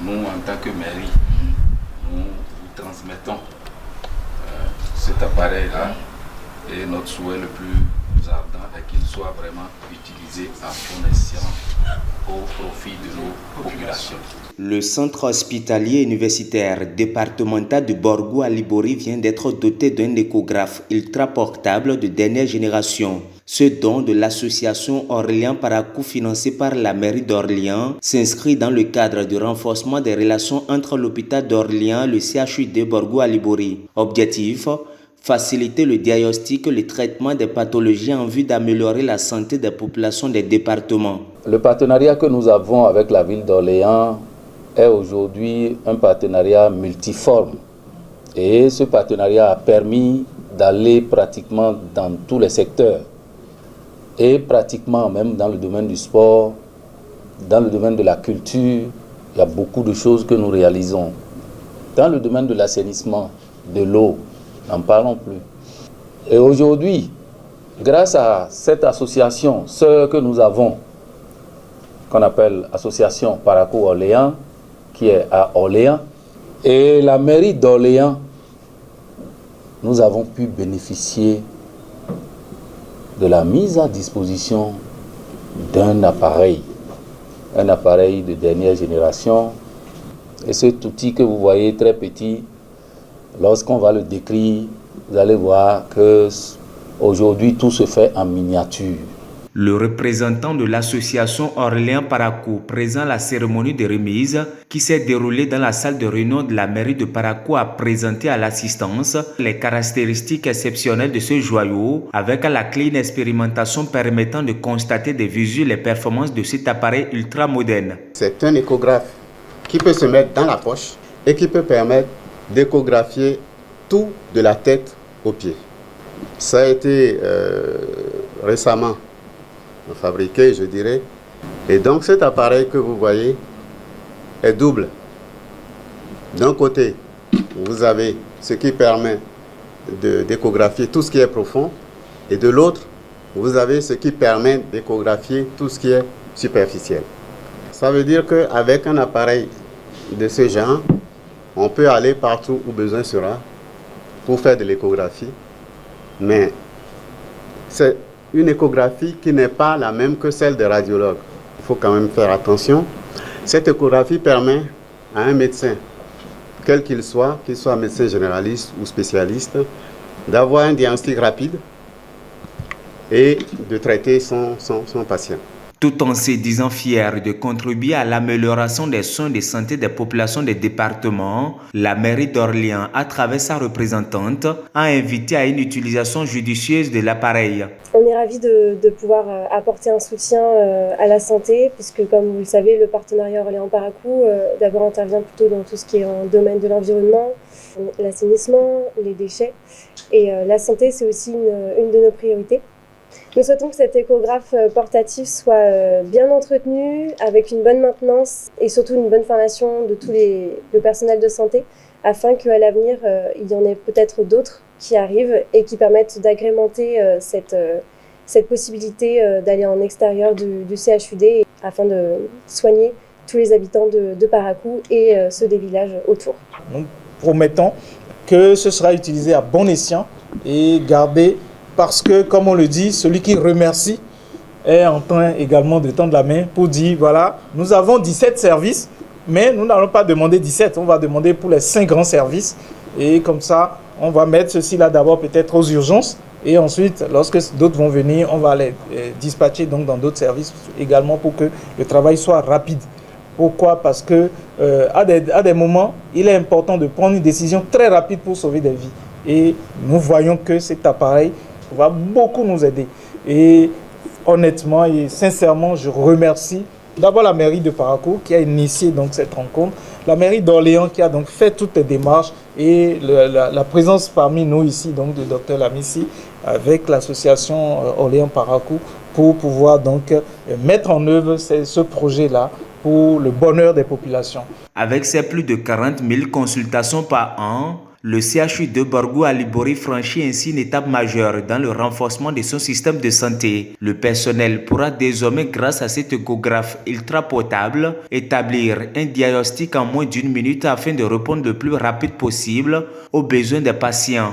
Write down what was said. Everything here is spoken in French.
nous, en tant que mairie, nous vous transmettons cet appareil-là et notre souhait le plus ardent est qu'il soit vraiment utilisé à bon escient au profit de nos populations. Le centre hospitalier universitaire départemental de Borgou à Libori vient d'être doté d'un échographe ultra portable de dernière génération. Ce don de l'association Orléans Parakou financé par la mairie d'Orléans s'inscrit dans le cadre du renforcement des relations entre l'hôpital d'Orléans et le CHU de Borgou à Libori. Objectif: faciliter le diagnostic et le traitement des pathologies en vue d'améliorer la santé des populations des départements. Le partenariat que nous avons avec la ville d'Orléans est aujourd'hui un partenariat multiforme. Et ce partenariat a permis d'aller pratiquement dans tous les secteurs. Et pratiquement même dans le domaine du sport, dans le domaine de la culture, il y a beaucoup de choses que nous réalisons. Dans le domaine de l'assainissement, de l'eau, n'en parlons plus. Et aujourd'hui, grâce à cette association, ce que nous avons, qu'on appelle Association Parakou Orléans, qui est à Orléans, et la mairie d'Orléans, nous avons pu bénéficier de la mise à disposition d'un appareil, un appareil de dernière génération. Et cet outil que vous voyez très petit, lorsqu'on va le décrire, vous allez voir que aujourd'hui tout se fait en miniature. Le représentant de l'association Orléans Parakou présent à la cérémonie de remise qui s'est déroulée dans la salle de réunion de la mairie de Parakou a présenté à l'assistance les caractéristiques exceptionnelles de ce joyau avec à la clé une expérimentation permettant de constater de visu les performances de cet appareil ultra moderne. C'est un échographe qui peut se mettre dans la poche et qui peut permettre d'échographier tout de la tête aux pieds. Ça a été récemment fabriqué, je dirais. Et donc cet appareil que vous voyez est double. D'un côté, vous avez ce qui permet d'échographier tout ce qui est profond, et de l'autre, vous avez ce qui permet d'échographier tout ce qui est superficiel. Ça veut dire qu'avec un appareil de ce genre, on peut aller partout où besoin sera pour faire de l'échographie, mais c'est une échographie qui n'est pas la même que celle des radiologues. Il faut quand même faire attention. Cette échographie permet à un médecin, quel qu'il soit médecin généraliste ou spécialiste, d'avoir un diagnostic rapide et de traiter son patient. Tout en se disant fier de contribuer à l'amélioration des soins de santé des populations des départements, la mairie d'Orléans, à travers sa représentante, a invité à une utilisation judicieuse de l'appareil. On est ravis de pouvoir apporter un soutien à la santé, puisque comme vous le savez, le partenariat Orléans Parakou d'abord intervient plutôt dans tout ce qui est en domaine de l'environnement, l'assainissement, les déchets. Et la santé, c'est aussi une de nos priorités. Nous souhaitons que cet échographe portatif soit bien entretenu, avec une bonne maintenance et surtout une bonne formation de tout le personnel de santé, afin qu'à l'avenir, il y en ait peut-être d'autres qui arrivent et qui permettent d'agrémenter cette possibilité d'aller en extérieur du CHUD afin de soigner tous les habitants de Parakou et ceux des villages autour. Nous promettons que ce sera utilisé à bon escient et gardé. Parce que, comme on le dit, celui qui remercie est en train également de tendre la main pour dire, voilà, nous avons 17 services, mais nous n'allons pas demander 17, on va demander pour les 5 grands services. Et comme ça, on va mettre ceci-là d'abord peut-être aux urgences. Et ensuite, lorsque d'autres vont venir, on va les dispatcher donc dans d'autres services également pour que le travail soit rapide. Pourquoi? Parce que à des moments, il est important de prendre une décision très rapide pour sauver des vies. Et nous voyons que cet appareil va beaucoup nous aider. Et honnêtement et sincèrement, je remercie d'abord la mairie de Parakou qui a initié donc cette rencontre, la mairie d'Orléans qui a donc fait toutes les démarches et la présence parmi nous ici donc de Dr Lamissi avec l'association Orléans Parakou pour pouvoir donc mettre en œuvre ce projet-là pour le bonheur des populations. Avec ses plus de 40 000 consultations par an, Le CHU de Borgou Alibori franchit ainsi une étape majeure dans le renforcement de son système de santé. Le personnel pourra désormais, grâce à cet échographe ultra portable, établir un diagnostic en moins d'1 minute afin de répondre le plus rapide possible aux besoins des patients.